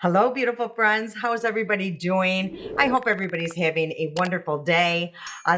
Hello, beautiful friends. How is everybody doing? I hope everybody's having a wonderful day.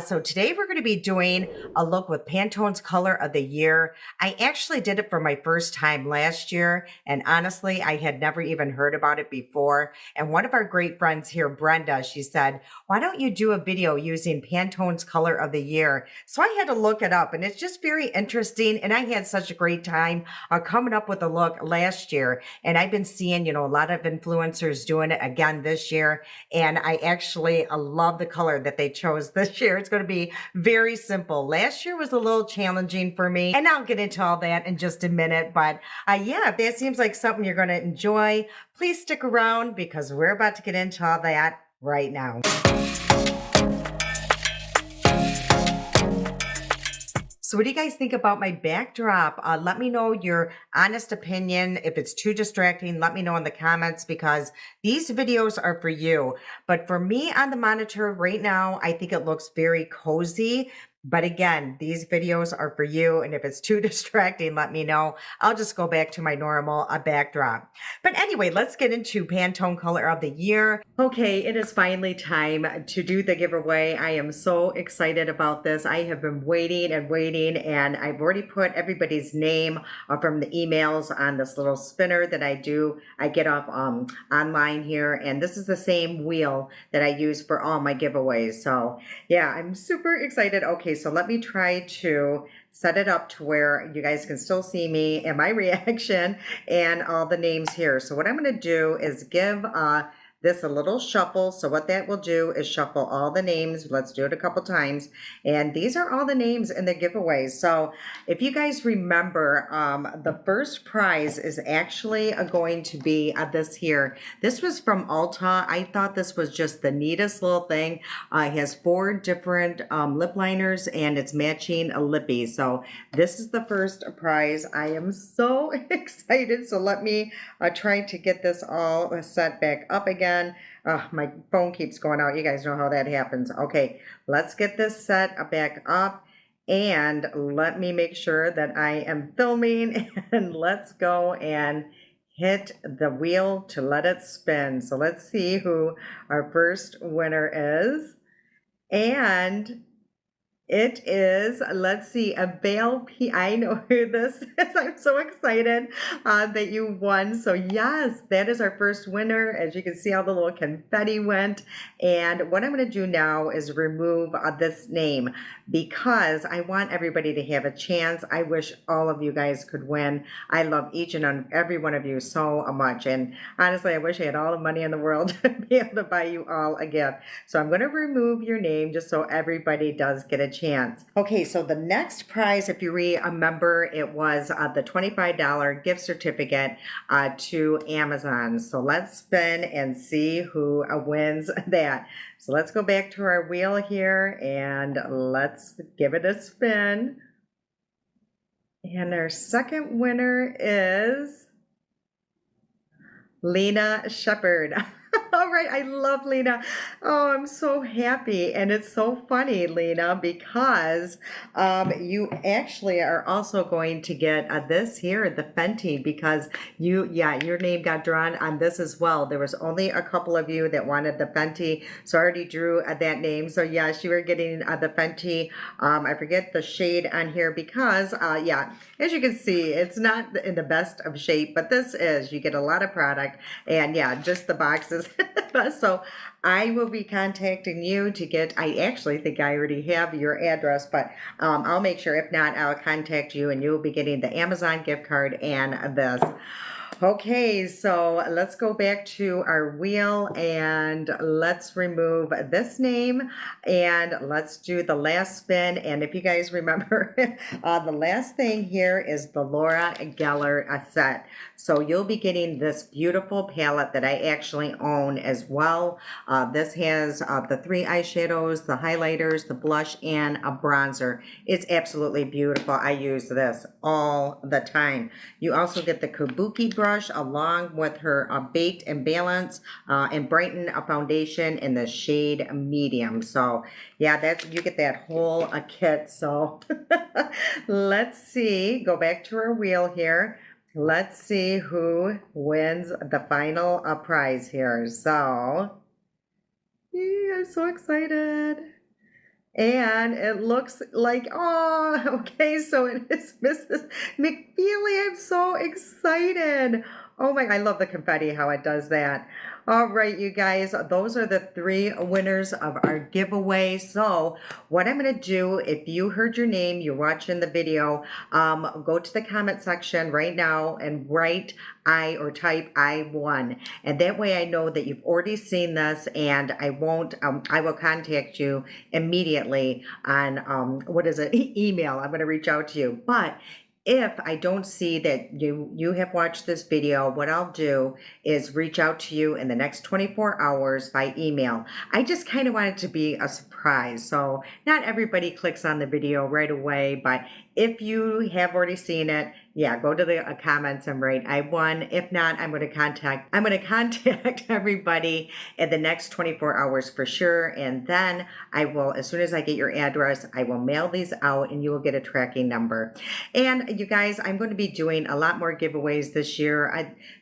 So today we're going to be doing a look with Pantone's Color of the Year. I actually did it for my first time last year, and honestly, I had never even heard about it before. And one of our great friends here, Brenda, she said, "Why don't you do a video using Pantone's Color of the Year?" So I had to look it up, and it's just very interesting. And I had such a great time coming up with a look last year, and I've been seeing, a lot of influencers doing it again this year. And I actually love the color that they chose this year. It's going to be very simple. Last year was a little challenging for me, and I'll get into all that in just a minute. But yeah, if that seems like something you're going to enjoy, please stick around because we're about to get into all that right now. So what do you guys think about my backdrop? Let me know your honest opinion. If it's too distracting, let me know in the comments because these videos are for you. But for me on the monitor right now, I think it looks very cozy. But again, these videos are for you. And if it's too distracting, let me know. I'll just go back to my normal backdrop. But anyway, let's get into Pantone Color of the Year. Okay, it is finally time to do the giveaway. I am so excited about this. I have been waiting and waiting, and I've already put everybody's name from the emails on this little spinner that I do. I get off online here, and this is the same wheel that I use for all my giveaways. So yeah, I'm super excited. Okay, so let me try to set it up to where you guys can still see me and my reaction and all the names here. So what I'm going to do is give this a little shuffle. So what that will do is shuffle all the names. Let's do it a couple times. And these are all the names in the giveaways. So if you guys remember, the first prize is actually going to be this here. This was from Ulta. I thought this was just the neatest little thing. It has 4 different lip liners and it's matching a lippy. So this is the first prize. I am so excited. So let me try to get this all set back up again. My phone keeps going out. You guys know how that happens. Okay, let's get this set back up and let me make sure that I am filming and let's go and hit the wheel to let it spin. So let's see who our first winner is. And it is, let's see, a Bale P. I know who this is. I'm so excited that you won. So yes, that is our first winner. As you can see, how the little confetti went. And what I'm going to do now is remove this name because I want everybody to have a chance. I wish all of you guys could win. I love each and every one of you so much. And honestly, I wish I had all the money in the world to be able to buy you all a gift. So I'm going to remove your name just so everybody does get a chance. Okay, so the next prize, if you remember, it was the $25 gift certificate to Amazon. So let's spin and see who wins that. So let's go back to our wheel here and let's give it a spin. And our second winner is Lena Shepherd. All right, I love Lena. Oh, I'm so happy. And it's so funny, Lena, because you actually are also going to get this here, the Fenty, because your name got drawn on this as well. There was only a couple of you that wanted the Fenty, so I already drew that name. So yes, you were getting the Fenty. I forget the shade on here because, as you can see, it's not in the best of shape, but this is. You get a lot of product, and yeah, just the boxes. So I will be contacting you to get, I actually think I already have your address, but I'll make sure. If not, I'll contact you and you'll be getting the Amazon gift card and this. Okay, so let's go back to our wheel and let's remove this name and let's do the last spin. And if you guys remember, the last thing here is the Laura Geller set. So you'll be getting this beautiful palette that I actually own as well. This has the 3 eyeshadows, the highlighters, the blush, and a bronzer. It's absolutely beautiful. I use this all the time. You also get the Kabuki brush along with her Baked and Balance and Brighten a foundation in the shade medium. So yeah, you get that whole kit. So let's see, go back to our wheel here. let's see who wins the final prize here. So, yeah, I'm so excited. And it looks like, oh, okay, so it is Mrs. McFeely. I'm so excited. Oh my, I love the confetti, how it does that. All right, you guys, those are the three winners of our giveaway. So what I'm going to do, if you heard your name, you're watching the video, go to the comment section right now and write I or type I won. And that way I know that you've already seen this, and I won't, I will contact you immediately on, what is it, email. I'm going to reach out to you. But if I don't see that you have watched this video, what I'll do is reach out to you in the next 24 hours by email. I just kind of want it to be a surprise. So not everybody clicks on the video right away, but if you have already seen it, yeah, go to the comments and write I won. If not, I'm going to contact everybody in the next 24 hours for sure. And then I will, as soon as I get your address, I will mail these out and you will get a tracking number. And you guys, I'm going to be doing a lot more giveaways this year.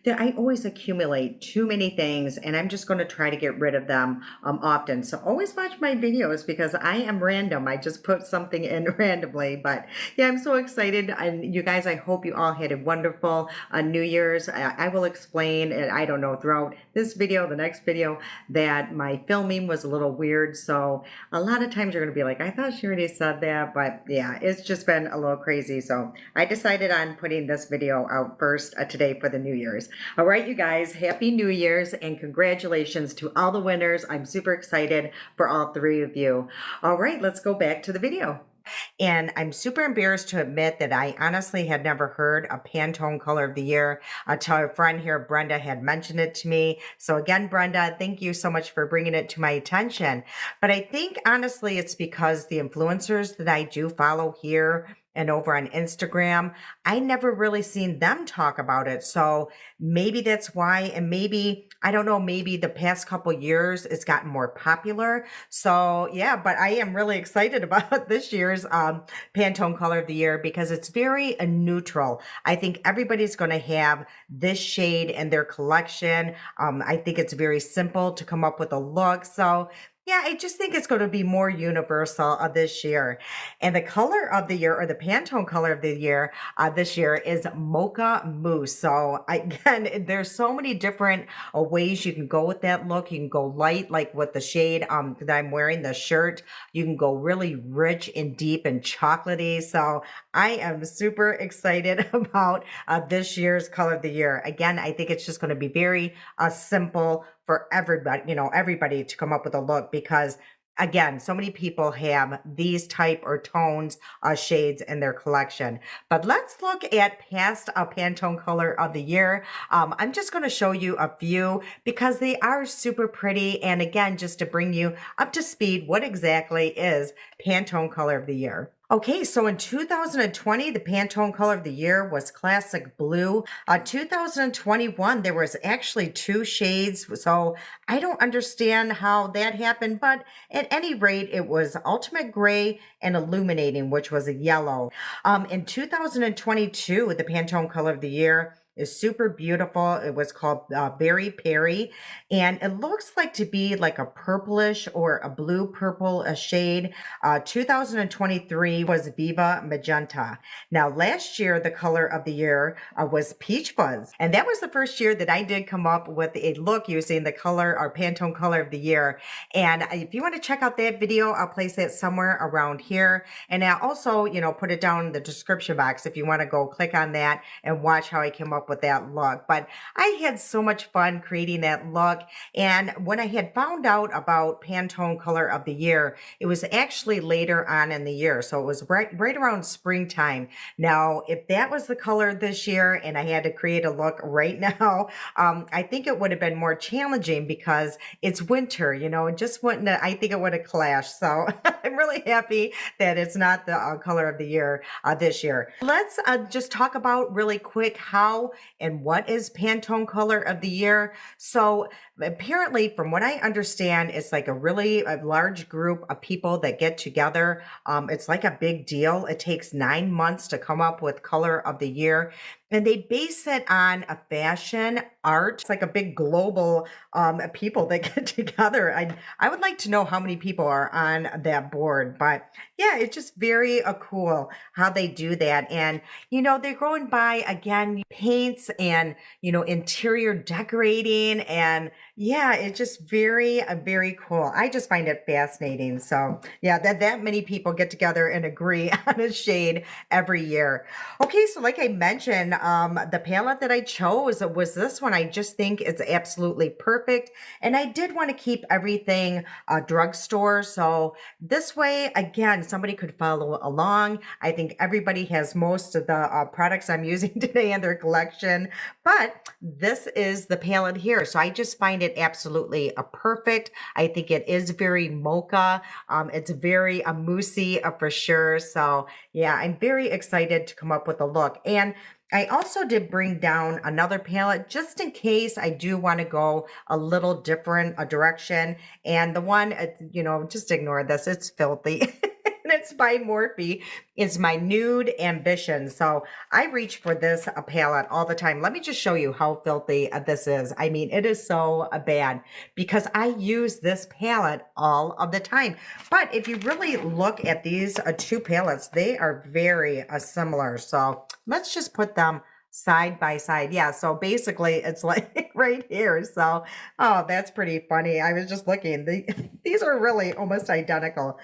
I always accumulate too many things, and I'm just going to try to get rid of them often. So always watch my videos because I am random. I just put something in randomly. But yeah, I'm so excited. And you guys, I hope you all had a wonderful New Year's. I will explain, and I don't know, throughout this video, the next video, that my filming was a little weird. So a lot of times you're going to be like, I thought she already said that. But yeah, it's just been a little crazy. So I decided on putting this video out first today for the New Year's. All right, you guys, Happy New Year's and congratulations to all the winners. I'm super excited for all three of you. All right, let's go back to the video. And I'm super embarrassed to admit that I honestly had never heard a Pantone color of the year until a friend here, Brenda, had mentioned it to me. So again, Brenda, thank you so much for bringing it to my attention. But I think honestly, it's because the influencers that I do follow here and over on Instagram, I never really seen them talk about it. So maybe that's why, and maybe, I don't know, maybe the past couple years it's gotten more popular. So yeah, but I am really excited about this year's Pantone color of the year because it's very neutral. I think everybody's going to have this shade in their collection. I think it's very simple to come up with a look. So yeah, I just think it's going to be more universal this year. And the color of the year, or the Pantone color of the year this year, is Mocha Mousse. So again, there's so many different ways you can go with that look. You can go light, like with the shade that I'm wearing, the shirt. You can go really rich and deep and chocolatey. So I am super excited about this year's color of the year. Again, I think it's just going to be very simple for everybody, everybody to come up with a look because again, so many people have these type or tones, shades in their collection. But let's look at past Pantone color of the year. I'm just going to show you a few because they are super pretty. And again, just to bring you up to speed, what exactly is Pantone color of the year? Okay, so in 2020, the Pantone color of the year was classic blue. 2021, there was actually two shades. So I don't understand how that happened, but at any rate, it was ultimate gray and illuminating, which was a yellow. In 2022, the Pantone color of the year is super beautiful. It was called Berry Perry, and it looks like to be like a purplish or a blue purple shade. 2023 was Viva Magenta. Now, last year, the color of the year was Peach Fuzz. And that was the first year that I did come up with a look using the color or Pantone color of the year. And if you want to check out that video, I'll place it somewhere around here. And I'll also, put it down in the description box if you want to go click on that and watch how I came up with that look. But I had so much fun creating that look. And when I had found out about Pantone color of the year, it was actually later on in the year. So it was right around springtime. Now, if that was the color this year and I had to create a look right now, I think it would have been more challenging because it's winter, it just wouldn't, I think it would have clashed. So I'm really happy that it's not the color of the year this year. Let's just talk about really quick how and what is Pantone color of the year. So apparently, from what I understand, it's like a large group of people that get together. It's like a big deal. It takes 9 months to come up with color of the year. and they base it on a fashion art. It's like a big global people that get together. I would like to know how many people are on that board, but yeah, it's just very cool how they do that. And they're going by again paints and interior decorating, and yeah, it's just very cool. I just find it fascinating. So yeah, that many people get together and agree on a shade every year. Okay, so like I mentioned, the palette that I chose was this one. I just think it's absolutely perfect. And I did want to keep everything drugstore. So this way, again, somebody could follow along. I think everybody has most of the products I'm using today in their collection. But this is the palette here. So I just find it absolutely perfect. I think it is very mocha. It's very moussey for sure. So yeah, I'm very excited to come up with a look. And I also did bring down another palette just in case I do want to go a little different a direction. And the one, just ignore this. It's filthy. And it's by Morphe. It's my Nude Ambition. So I reach for this palette all the time. Let me just show you how filthy this is. I mean, it is so bad because I use this palette all of the time. But if you really look at these two palettes, they are very similar. So let's just put them side by side. Yeah, so basically it's like right here. So, oh, that's pretty funny. I was just looking. These are really almost identical.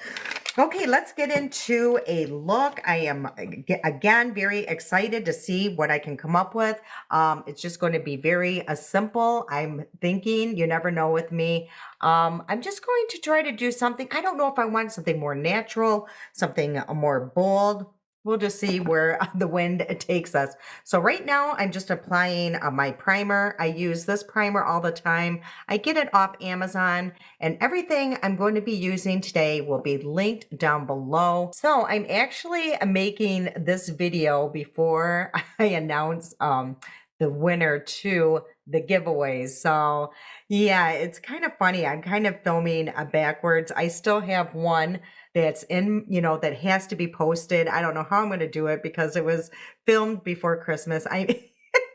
Okay, let's get into a look. I am, again, very excited to see what I can come up with. It's just going to be very simple. I'm thinking, you never know with me. I'm just going to try to do something. I don't know if I want something more natural, something more bold. We'll just see where the wind takes us. So right now, I'm just applying my primer. I use this primer all the time. I get it off Amazon, and everything I'm going to be using today will be linked down below. So I'm actually making this video before I announce the winner to the giveaways. So yeah, it's kind of funny. I'm kind of filming backwards. I still have one that's in, that has to be posted. I don't know how I'm going to do it because it was filmed before Christmas.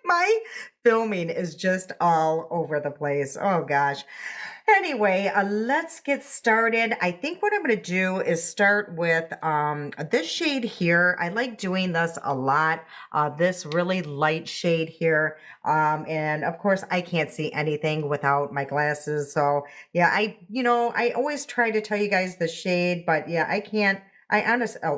My filming is just all over the place. Oh gosh. Anyway, let's get started. I think what I'm going to do is start with this shade here. I like doing this a lot. This really light shade here. And of course, I can't see anything without my glasses. So yeah, I always try to tell you guys the shade, but yeah, I can't.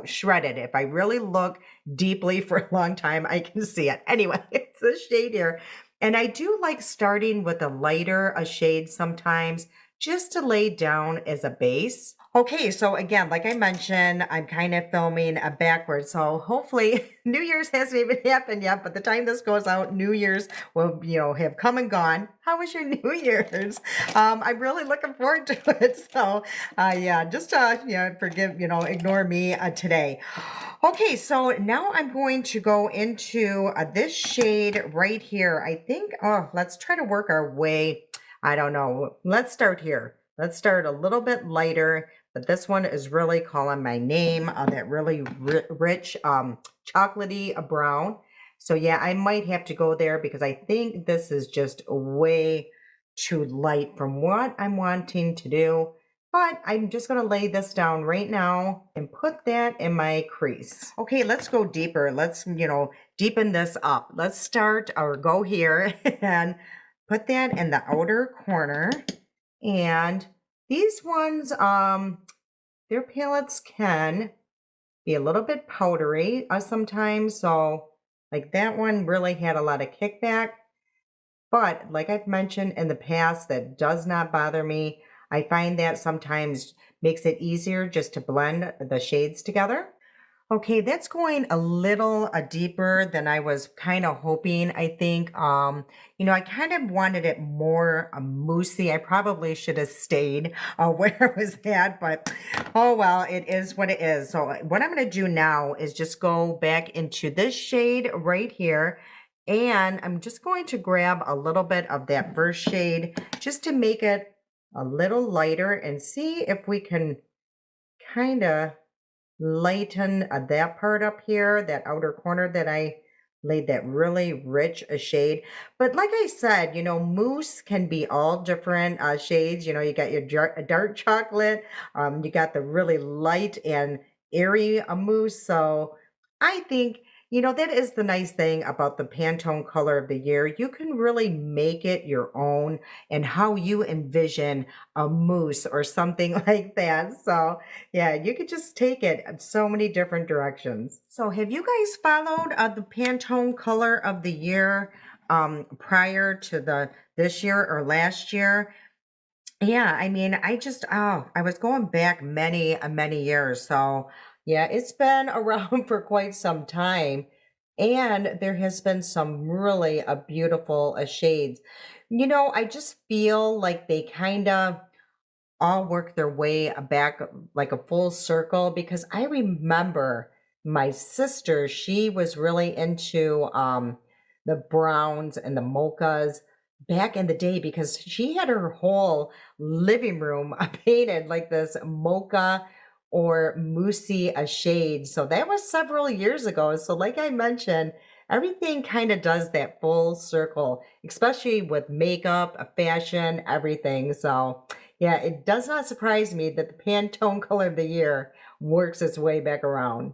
Shredded. If I really look deeply for a long time, I can see it. Anyway, it's this shade here. And I do like starting with a shade sometimes just to lay down as a base. Okay, so again, like I mentioned, I'm kind of filming backwards. So hopefully New Year's hasn't even happened yet. But the time this goes out, New Year's will, have come and gone. How was your New Year's? I'm really looking forward to it. So yeah, just ignore me today. Okay, so now I'm going to go into this shade right here. I think, let's try to work our way. I don't know. Let's start here. Let's start a little bit lighter, but this one is really calling my name, that really rich chocolatey brown. So yeah, I might have to go there because I think this is just way too light from what I'm wanting to do. But I'm just going to lay this down right now and put that in my crease. Okay, let's go deeper. Let's, deepen this up. Let's start or go here and put that in the outer corner. And these ones, their palettes can be a little bit powdery sometimes. So like that one really had a lot of kickback. But like I've mentioned in the past, that does not bother me. I find that sometimes makes it easier just to blend the shades together. Okay, that's going a little deeper than I was kind of hoping, I think. I kind of wanted it more moussey. I probably should have stayed where I was at, but oh well, it is what it is. So what I'm going to do now is just go back into this shade right here. And I'm just going to grab a little bit of that first shade just to make it a little lighter and see if we can kind of lighten that part up here, that outer corner that I laid that really rich a shade. But like I said, mousse can be all different shades. You got your dark chocolate, you got the really light and airy mousse. So I think, that is the nice thing about the Pantone color of the year. You can really make it your own and how you envision a mousse or something like that. So yeah, you could just take it in so many different directions. So have you guys followed the Pantone color of the year prior to this year or last year? Yeah, I mean, I was going back many years. So yeah, it's been around for quite some time. And there has been some really beautiful shades. I just feel like they kind of all work their way back like a full circle because I remember my sister, she was really into the browns and the mochas back in the day because she had her whole living room painted like this mocha or moussey a shade. So that was several years ago. So like I mentioned, everything kind of does that full circle, especially with makeup, fashion, everything. So yeah, it does not surprise me that the Pantone color of the year works its way back around.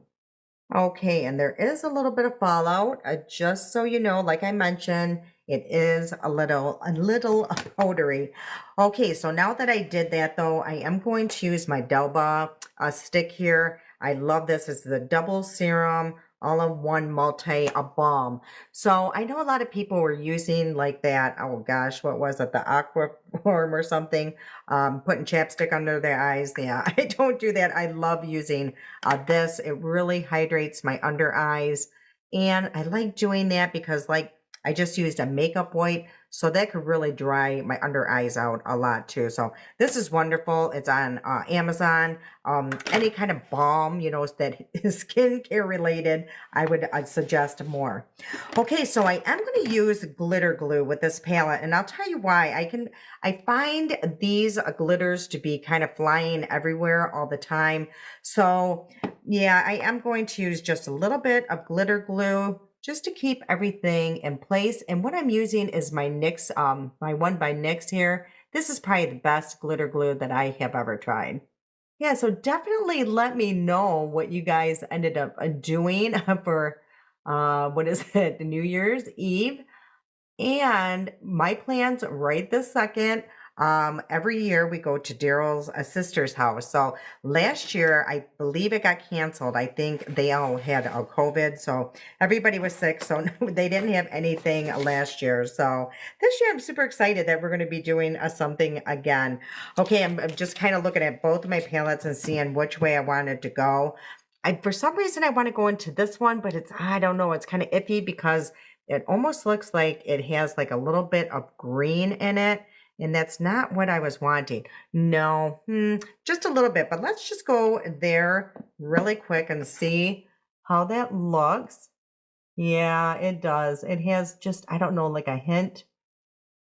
Okay, and there is a little bit of fallout. Just so you know, like I mentioned, it is a little powdery. Okay, so now that I did that though, I am going to use my Delba stick here. I love this. It's the double serum all-in-one multi balm. So I know a lot of people were using like that. Oh gosh, what was it? The aqua form or something. Putting chapstick under their eyes. Yeah, I don't do that. I love using this. It really hydrates my under eyes. And I like doing that because like I just used a makeup white. So that could really dry my under eyes out a lot too. So this is wonderful. It's on Amazon. Any kind of balm, that is skincare related, I'd suggest more. Okay, so I am going to use glitter glue with this palette, and I'll tell you why. I find these glitters to be kind of flying everywhere all the time. So yeah, I am going to use just a little bit of glitter glue just to keep everything in place. And what I'm using is my NYX, my one by NYX here. This is probably the best glitter glue that I have ever tried. Yeah, so definitely let me know what you guys ended up doing for what is it, the New Year's Eve. And my plans right this second, every year we go to Daryl's sister's house. So last year, I believe it got canceled. I think they all had a COVID, so everybody was sick. So they didn't have anything last year. So this year, I'm super excited that we're going to be doing something again. Okay, I'm just kind of looking at both of my palettes and seeing which way I wanted to go. For some reason, I want to go into this one, but I don't know, it's kind of iffy because it almost looks like it has like a little bit of green in it, and that's not what I was wanting. No, just a little bit, but let's just go there really quick and see how that looks. Yeah, it does. It has just, I don't know, like a hint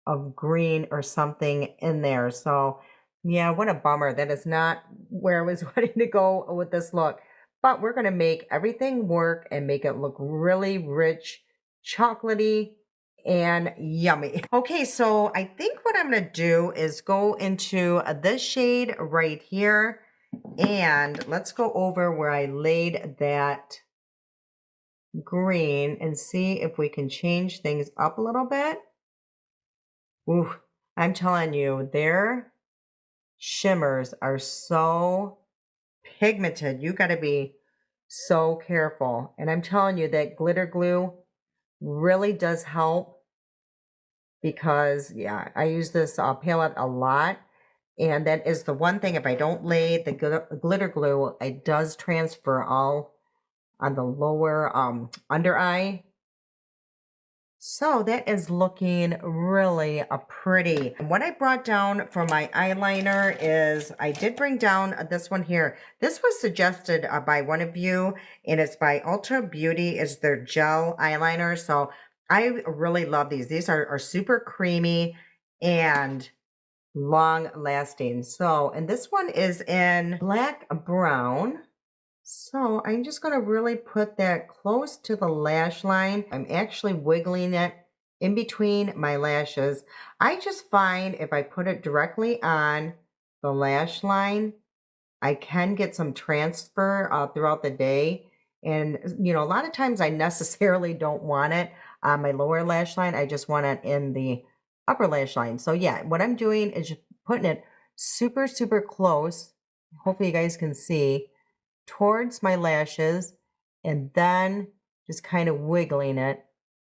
of green or something in there. So yeah, what a bummer. That is not where I was wanting to go with this look. But we're going to make everything work and make it look really rich, chocolatey, and yummy. Okay, so I think what I'm going to do is go into this shade right here. And let's go over where I laid that green and see if we can change things up a little bit. Ooh, I'm telling you, their shimmers are so pigmented. You got to be so careful. And I'm telling you that glitter glue really does help because, yeah, I use this palette a lot. And that is the one thing, if I don't lay the glitter glue, it does transfer all on the lower under eye. So that is looking really pretty. And what I brought down for my eyeliner is I did bring down this one here. This was suggested by one of you, and it's by Ultra Beauty. It's their gel eyeliner. So I really love these. These are super creamy and long lasting. So, and this one is in black brown. So I'm just going to really put that close to the lash line. I'm actually wiggling it in between my lashes. I just find if I put it directly on the lash line, I can get some transfer throughout the day. And, a lot of times I necessarily don't want it on my lower lash line. I just want it in the upper lash line. So, yeah, what I'm doing is just putting it super, super close. Hopefully, you guys can see towards my lashes and then just kind of wiggling it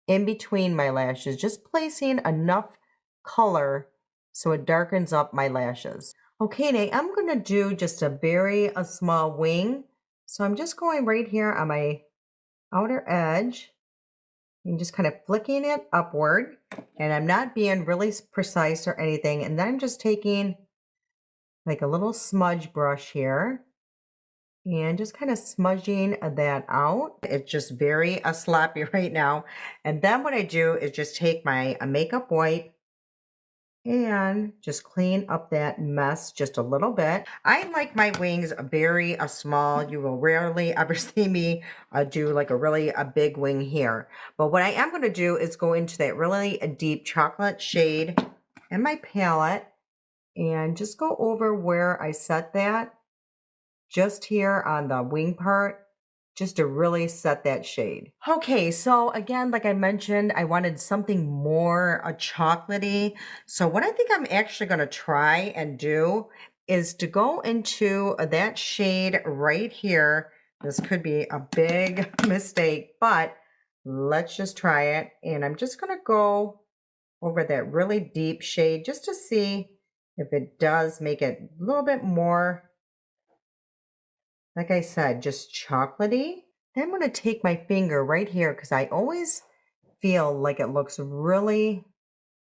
in between my lashes, just placing enough color so it darkens up my lashes. Okay, now I'm going to do just a small wing. So I'm just going right here on my outer edge and just kind of flicking it upward. And I'm not being really precise or anything. And then I'm just taking like a little smudge brush here and just kind of smudging that out. It's just very sloppy right now. And then what I do is just take my makeup wipe and just clean up that mess just a little bit. I like my wings very small. You will rarely ever see me do like a big wing here. But what I am going to do is go into that really deep chocolate shade in my palette and just go over where I set that just here on the wing part, just to really set that shade. Okay, so again, like I mentioned, I wanted something more chocolatey. So what I think I'm actually going to try and do is to go into that shade right here. This could be a big mistake, but let's just try it. And I'm just going to go over that really deep shade just to see if it does make it a little bit more, like I said, just chocolatey. Then I'm going to take my finger right here because I always feel like it looks really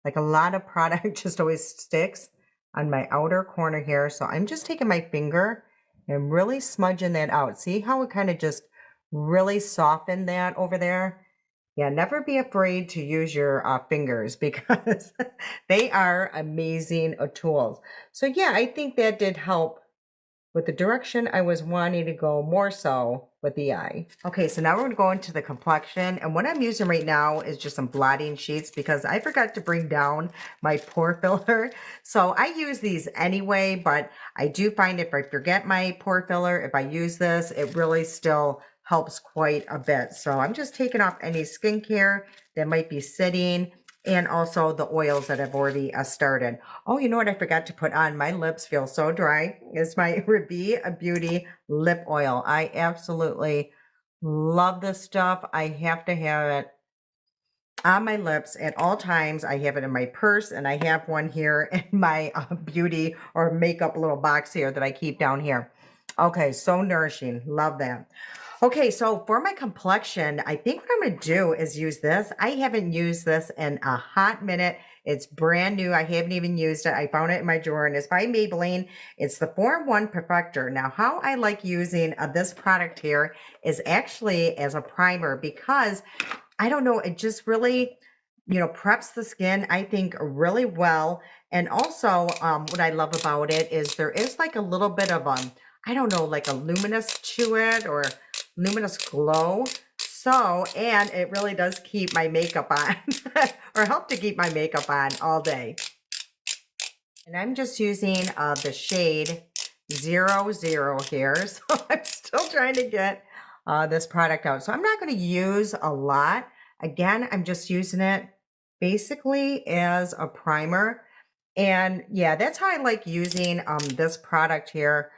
like a lot of product just always sticks on my outer corner here. So I'm just taking my finger and really smudging that out. See how it kind of just really softened that over there? Yeah, never be afraid to use your fingers because they are amazing tools. So yeah, I think that did help with the direction I was wanting to go more so with the eye. Okay, so now we're gonna go into the complexion. And what I'm using right now is just some blotting sheets because I forgot to bring down my pore filler. So I use these anyway, but I do find if I forget my pore filler, if I use this, it really still helps quite a bit. So I'm just taking off any skincare that might be sitting and also the oils that I've already started. Oh, you know what I forgot to put on? My lips feel so dry. It's my Revie Beauty lip oil. I absolutely love this stuff. I have to have it on my lips at all times. I have it in my purse and I have one here in my beauty or makeup little box here that I keep down here. Okay, so nourishing. Love that. Okay, so for my complexion, I think what I'm going to do is use this. I haven't used this in a hot minute. It's brand new. I haven't even used it. I found it in my drawer and it's by Maybelline. It's the 4-in-1 Perfector. Now, how I like using this product here is actually as a primer because I don't know, it just really, preps the skin, I think, really well. And also, what I love about it is there is like a little bit of I don't know, like a luminous to it or luminous glow. So, and it really does keep my makeup on or help to keep my makeup on all day. And I'm just using the shade 00 here. So I'm still trying to get this product out. So I'm not going to use a lot. Again, I'm just using it basically as a primer. And yeah, that's how I like using this product here.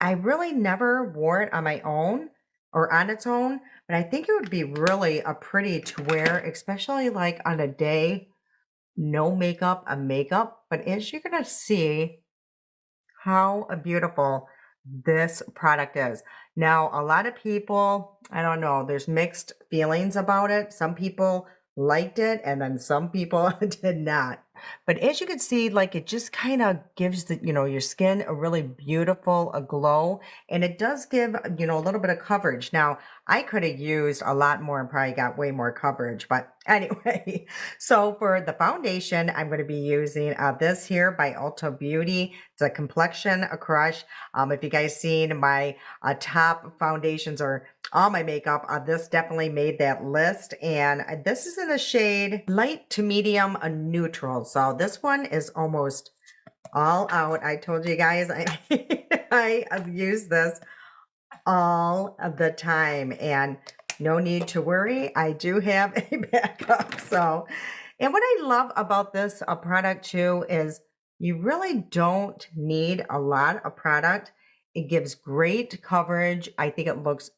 I really never wore it on my own or on its own, but I think it would be really a pretty to wear, especially like on a day, no makeup, a makeup. But as you're going to see how beautiful this product is. Now, a lot of people, I don't know, there's mixed feelings about it. Some people liked it and then some people did not. But as you can see, like it just kind of gives your skin a really beautiful a glow, and it does give, a little bit of coverage. Now, I could have used a lot more and probably got way more coverage. But anyway, so for the foundation, I'm going to be using this here by Ulta Beauty. It's a complexion crush. If you guys seen my top foundations or all my makeup, this definitely made that list. And this is in the shade light to medium neutral. So this one is almost all out. I told you guys I have used this all of the time, and no need to worry. I do have a backup. So, and what I love about this product too is you really don't need a lot of product. It gives great coverage. I think it looks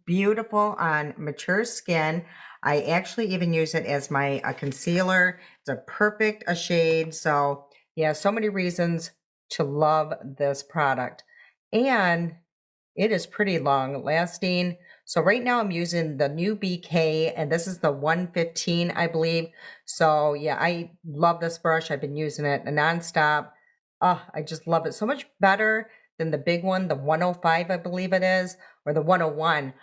beautiful on mature skin. I actually even use it as my concealer. It's a perfect shade. So yeah, so many reasons to love this product. And it is pretty long lasting. So right now I'm using the new BK, and this is the 115, I believe. So yeah, I love this brush. I've been using it nonstop. Oh, I just love it so much better than the big one, the 105, I believe it is, or the 101.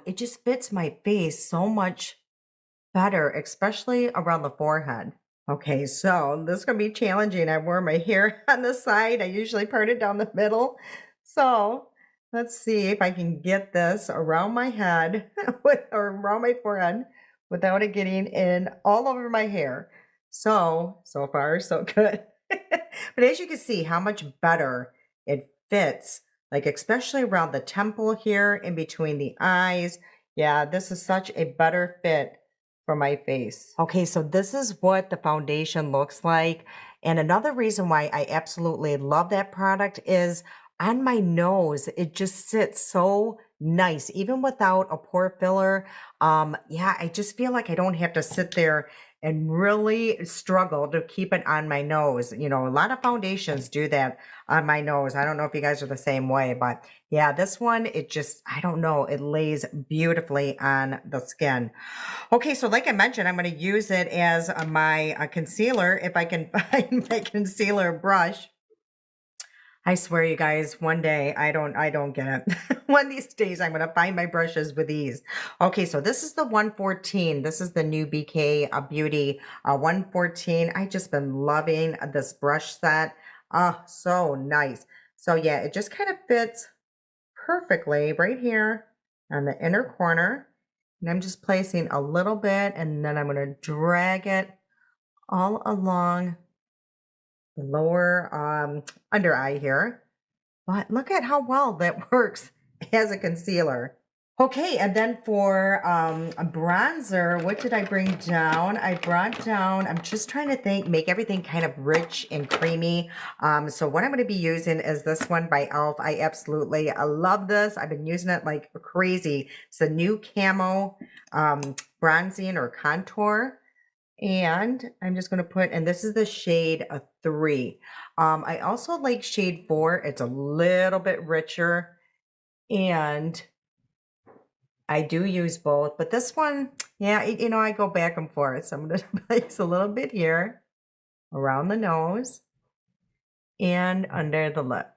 It just fits my face so much better, especially around the forehead. Okay, so this is gonna be challenging. I wore my hair on the side. I usually part it down the middle. So let's see if I can get this around my head or around my forehead without it getting in all over my hair. So far, so good. But as you can see, how much better it fits, like especially around the temple here, in between the eyes. Yeah, this is such a better fit for my face. Okay, so this is what the foundation looks like. And another reason why I absolutely love that product is on my nose, it just sits so nice, even without a pore filler. Yeah, I just feel like I don't have to sit there and really struggle to keep it on my nose. You know, a lot of foundations do that on my nose. I don't know if you guys are the same way, but yeah, this one, it just, I don't know, it lays beautifully on the skin. Okay, so like I mentioned, I'm going to use it as my concealer if I can find my concealer brush. I swear, you guys, one day I don't get it. One of these days I'm gonna find my brushes with these. Okay, so this is the 114. This is the new BK Beauty 114. I just been loving this brush set. Oh, so nice. So yeah, it just kind of fits perfectly right here on the inner corner. And I'm just placing a little bit, and then I'm gonna drag it all along the lower under eye here. But look at how well that works as a concealer. Okay, and then for a bronzer, what did I bring down? I brought down, I'm just trying to think, make everything kind of rich and creamy. So what I'm going to be using is this one by e.l.f. I absolutely love this. I've been using it like crazy. It's a new camo bronzing or contour. And I'm just going to put, and this is the shade 3. I also like shade 4. It's a little bit richer, and I do use both, but this one, yeah, you know, I go back and forth. So I'm going to place a little bit here around the nose and under the lip.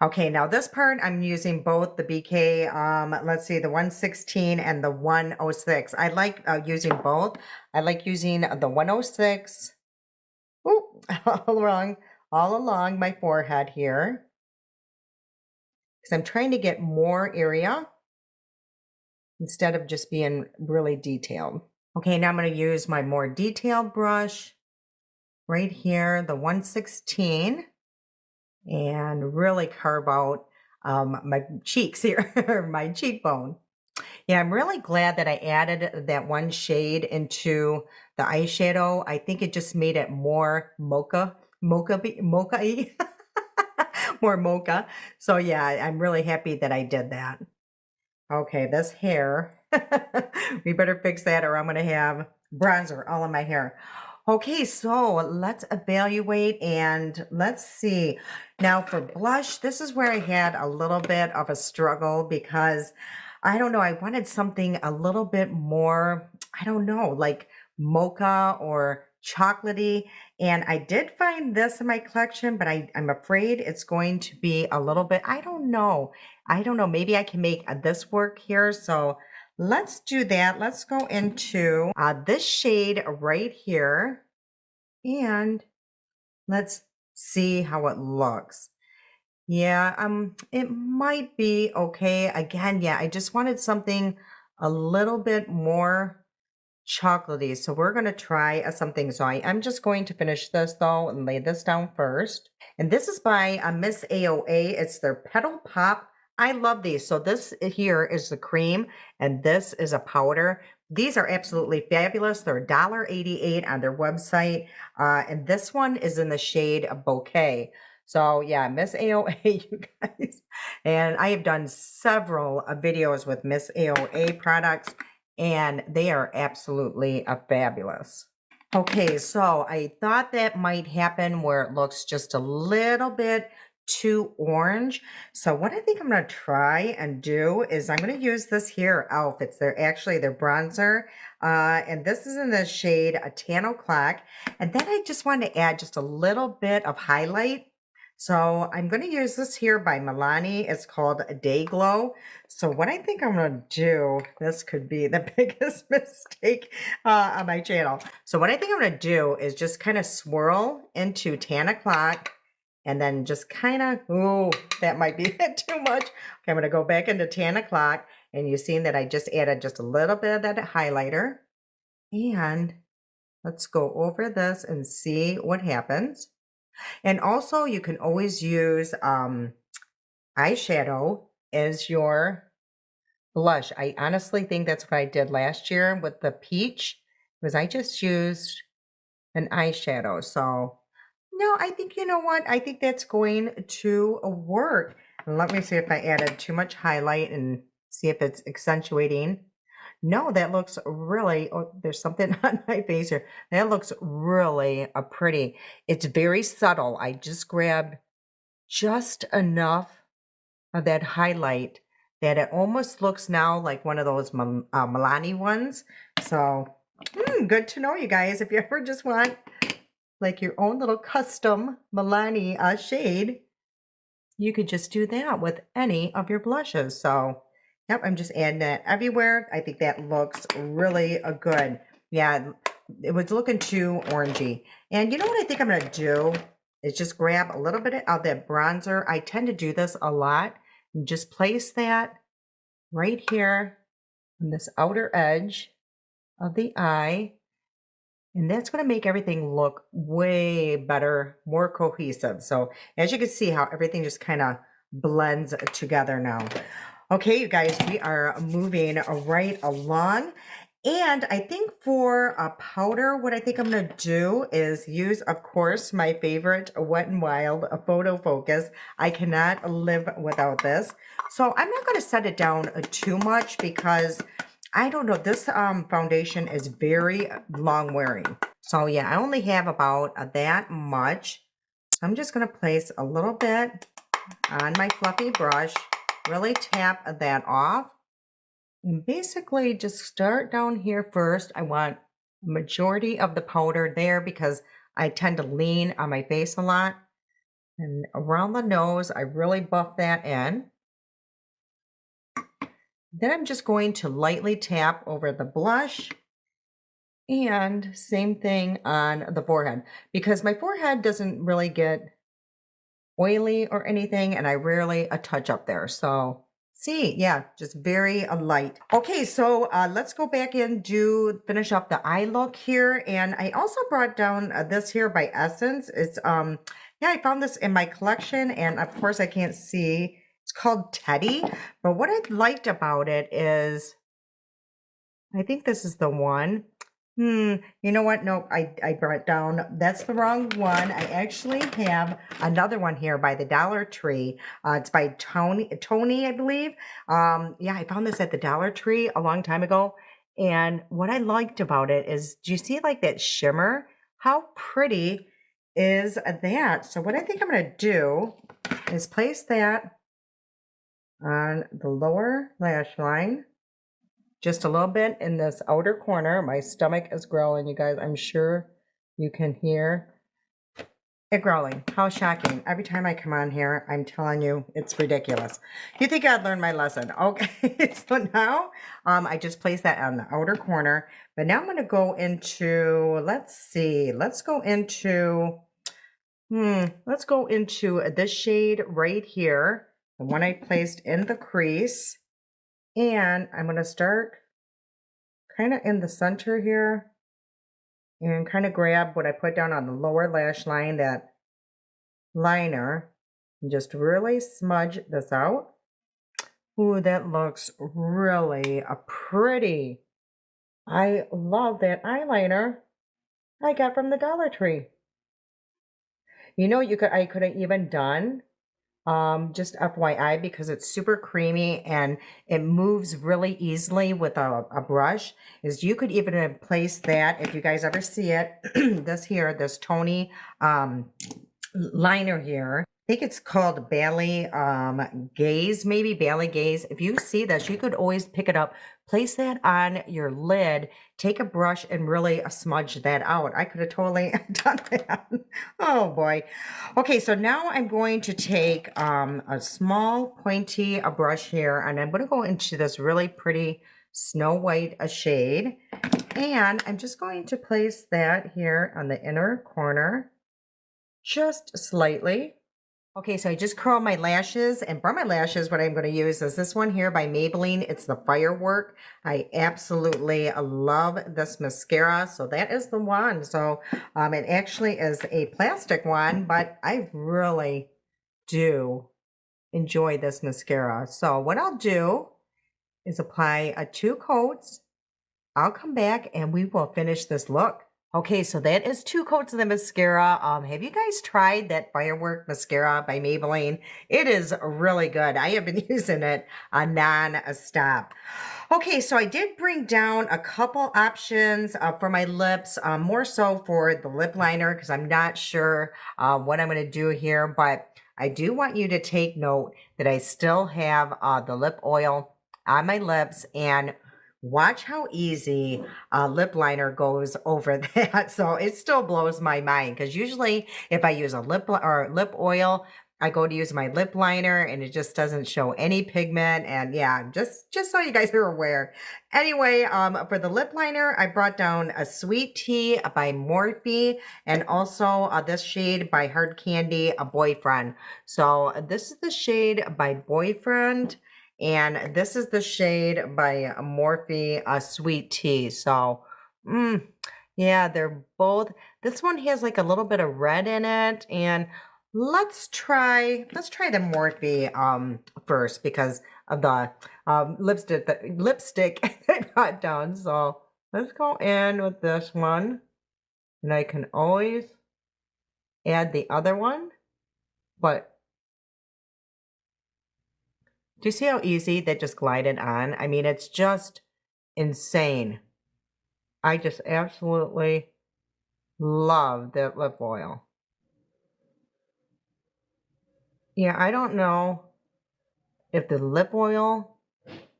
Okay, now this part I'm using both the BK, let's see, the 116 and the 106. I like using both. I like using the 106, ooh, all along my forehead here, because I'm trying to get more area instead of just being really detailed. Okay, now I'm going to use my more detailed brush right here, the 116. And really carve out my cheeks here, my cheekbone. Yeah, I'm really glad that I added that one shade into the eyeshadow. I think it just made it more mocha-y, more mocha. So yeah, I'm really happy that I did that. Okay, this hair, we better fix that or I'm going to have bronzer all in my hair. Okay, so let's evaluate and let's see. Now for blush, this is where I had a little bit of a struggle because I don't know, I wanted something a little bit more, I don't know, like mocha or chocolatey. And I did find this in my collection, but I'm afraid it's going to be a little bit, I don't know. Maybe I can make this work here. So let's do that. Let's go into this shade right here and let's see how it looks. Yeah, it might be okay. Again, yeah, I just wanted something a little bit more chocolatey. So we're going to try something. So I'm just going to finish this though and lay this down first. And this is by Miss AOA. It's their Petal Pop. I love these. So this here is the cream and this is a powder. These are absolutely fabulous. They're $1.88 on their website. And this one is in the shade Bouquet. So yeah, Miss AOA, you guys. And I have done several videos with Miss AOA products and they are absolutely fabulous. Okay, so I thought that might happen where it looks just a little bit too orange. So what I think I'm going to try and do is I'm going to use this here e.l.f. It's their bronzer. And this is in the shade a Tan O'Clock. And then I just want to add just a little bit of highlight. So I'm going to use this here by Milani. It's called Day Glow. So what I think I'm going to do, this could be the biggest mistake on my channel. So what I think I'm going to do is just kind of swirl into Tan O'Clock and then just kind of, ooh, that might be too much. Okay, I'm going to go back into Tan O'Clock and you've seen that I just added just a little bit of that highlighter. And let's go over this and see what happens. And also you can always use eyeshadow as your blush. I honestly think that's what I did last year with the peach, was I just used an eyeshadow. So no, I think, you know what? I think that's going to work. And let me see if I added too much highlight and see if it's accentuating. No, that looks really, oh, there's something on my face here. That looks really pretty. It's very subtle. I just grabbed just enough of that highlight that it almost looks now like one of those Milani ones. So good to know, you guys. If you ever just want like your own little custom Milani shade, you could just do that with any of your blushes. So yep, I'm just adding that everywhere. I think that looks really good. Yeah, it was looking too orangey. And you know what I think I'm going to do is just grab a little bit of that bronzer. I tend to do this a lot. And just place that right here on this outer edge of the eye. And that's going to make everything look way better, more cohesive. So as you can see how everything just kind of blends together now. Okay, you guys, we are moving right along. And I think for a powder, what I think I'm going to do is use, of course, my favorite Wet n Wild Photo Focus. I cannot live without this. So I'm not going to set it down too much because I don't know, this foundation is very long wearing. So yeah, I only have about that much. So I'm just going to place a little bit on my fluffy brush, really tap that off. And basically just start down here first. I want majority of the powder there because I tend to lean on my face a lot. And around the nose, I really buff that in. Then I'm just going to lightly tap over the blush and same thing on the forehead because my forehead doesn't really get oily or anything and I rarely touch up there. So see, yeah, just very light. Okay, so let's go back and finish up the eye look here. And I also brought down this here by Essence. It's, yeah, I found this in my collection and of course I can't see. It's called Teddy. But what I liked about it is, I think this is the one. You know what? Nope, I brought down, that's the wrong one. I actually have another one here by the Dollar Tree. It's by Tony, I believe. Yeah, I found this at the Dollar Tree a long time ago. And what I liked about it is, do you see like that shimmer? How pretty is that? So what I think I'm going to do is place that on the lower lash line. Just a little bit in this outer corner. My stomach is growling, you guys. I'm sure you can hear. growling. How shocking. Every time I come on here, I'm telling you, it's ridiculous. You think I'd learn my lesson. Okay, so now I just placed that on the outer corner. But now I'm going to go into, let's see, let's go into this shade right here, the one I placed in the crease. And I'm going to start kind of in the center here and kind of grab what I put down on the lower lash line, that liner, and just really smudge this out. Ooh, that looks really pretty. I love that eyeliner I got from the Dollar Tree. You know, I could have even done, just FYI, because it's super creamy and it moves really easily with a brush, is you could even have placed that, if you guys ever see it, this Tony liner here. I think it's called Bailey Gaze, maybe Bailey Gaze. If you see this, you could always pick it up, place that on your lid, take a brush and really smudge that out. I could have totally done that. Oh boy. Okay, so now I'm going to take a small pointy brush here, and I'm going to go into this really pretty Snow White shade. And I'm just going to place that here on the inner corner, just slightly. Okay, so I just curl my lashes, and for my lashes, what I'm going to use is this one here by Maybelline. It's the Firework. I absolutely love this mascara, so that is the one. So it actually is a plastic one, but I really do enjoy this mascara. So what I'll do is apply 2 coats. I'll come back and we will finish this look. Okay, so that is 2 coats of the mascara. Have you guys tried that Firework mascara by Maybelline? It is really good. I have been using it non-stop. Okay, so I did bring down a couple options for my lips, more so for the lip liner, because I'm not sure what I'm going to do here, but I do want you to take note that I still have the lip oil on my lips, and watch how easy lip liner goes over that. So it still blows my mind, because usually if I use a lip oil, I go to use my lip liner and it just doesn't show any pigment. And yeah, just so you guys are aware. Anyway, for the lip liner, I brought down a Sweet Tea by Morphe, and also this shade by Hard Candy, a Boyfriend. So this is the shade by Boyfriend, and this is the shade by Morphe, Sweet Tea. So, yeah, they're both. This one has like a little bit of red in it, and let's try the Morphe first, because of the lipstick that I got down. So let's go in with this one, and I can always add the other one, but do you see how easy that just glided on? I mean, it's just insane. I just absolutely love that lip oil. Yeah, I don't know if the lip oil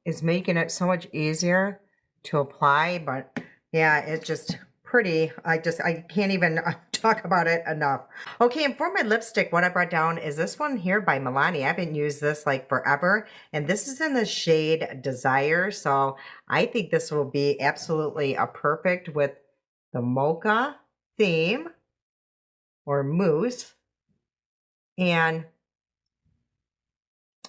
is making it so much easier to apply, but yeah, it's just pretty. I can't even talk about it enough. Okay, and for my lipstick, what I brought down is this one here by Milani. I haven't used this like forever, and this is in the shade Desire. So I think this will be absolutely perfect with the mocha theme or mousse. And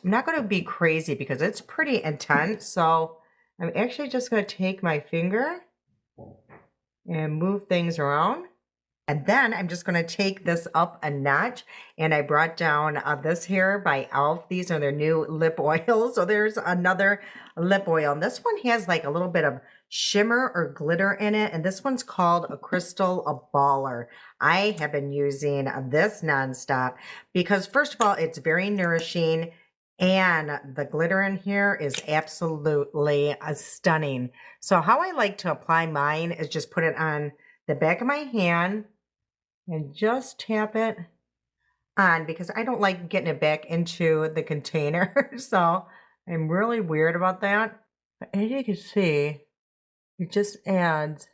I'm not going to be crazy because it's pretty intense. So I'm actually just going to take my finger and move things around. And then I'm just going to take this up a notch. And I brought down this here by e.l.f. These are their new lip oils. So there's another lip oil. And this one has like a little bit of shimmer or glitter in it. And this one's called a Crystal Baller. I have been using this nonstop because, first of all, it's very nourishing. And the glitter in here is absolutely stunning. So how I like to apply mine is just put it on the back of my hand and just tap it on, because I don't like getting it back into the container. So I'm really weird about that. But as you can see, it just adds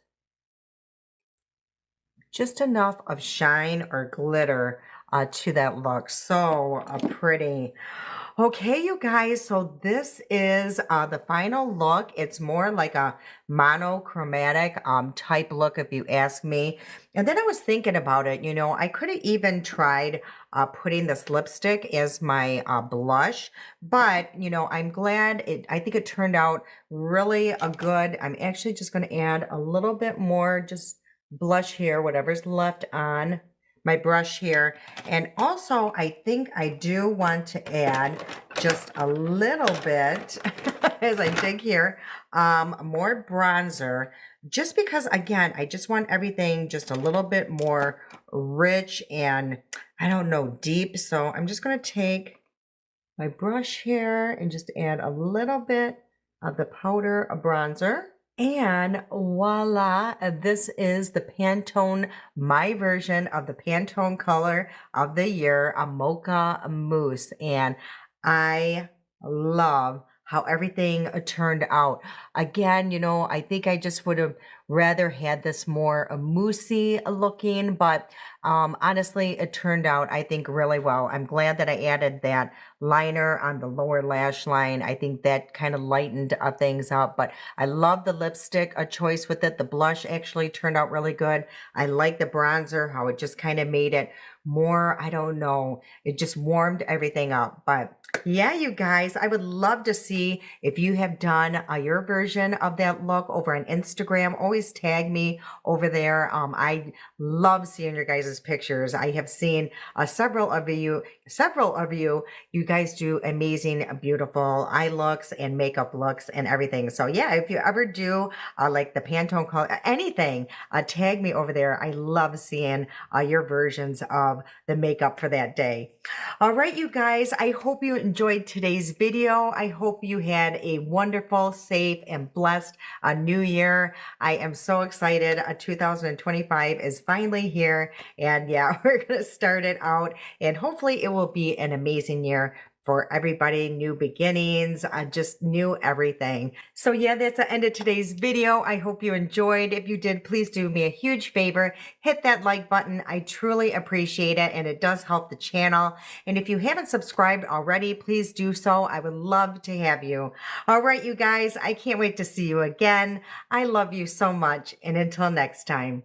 just enough of shine or glitter to that look. So pretty. Okay, you guys, so this is the final look. It's more like a monochromatic type look, if you ask me. And then I was thinking about it, you know, I could have even tried putting this lipstick as my blush, but, you know, I'm glad I think it turned out really good. I'm actually just going to add a little bit more just blush here, whatever's left on my brush here. And also, I think I do want to add just a little bit as I dig here, more bronzer, just because, again, I just want everything just a little bit more rich and, I don't know, deep. So I'm just going to take my brush here and just add a little bit of the powder of bronzer. And voila, this is the Pantone, my version of the Pantone color of the year, a Mocha Mousse. And I love how everything turned out. Again, you know, I think I just would have rather had this more moussey looking, but honestly, it turned out, I think, really well. I'm glad that I added that liner on the lower lash line. I think that kind of lightened things up, but I love the lipstick choice with it. The blush actually turned out really good. I like the bronzer, how it just kind of made it more, I don't know, it just warmed everything up. But yeah, you guys, I would love to see if you have done your version of that look over on Instagram. Always tag me over there. I love seeing your guys' pictures. I have seen several of you, you guys do amazing, beautiful eye looks and makeup looks and everything. So yeah, if you ever do like the Pantone color, anything, tag me over there. I love seeing your versions of the makeup for that day. All right, you guys, I hope you enjoyed today's video. I hope you had a wonderful, safe, and blessed new year. I am so excited. 2025 is finally here. And yeah, we're going to start it out. And hopefully it will be an amazing year for everybody, new beginnings, just new everything. So yeah, that's the end of today's video. I hope you enjoyed. If you did, please do me a huge favor. Hit that like button. I truly appreciate it, and it does help the channel. And if you haven't subscribed already, please do so. I would love to have you. All right, you guys, I can't wait to see you again. I love you so much. And until next time.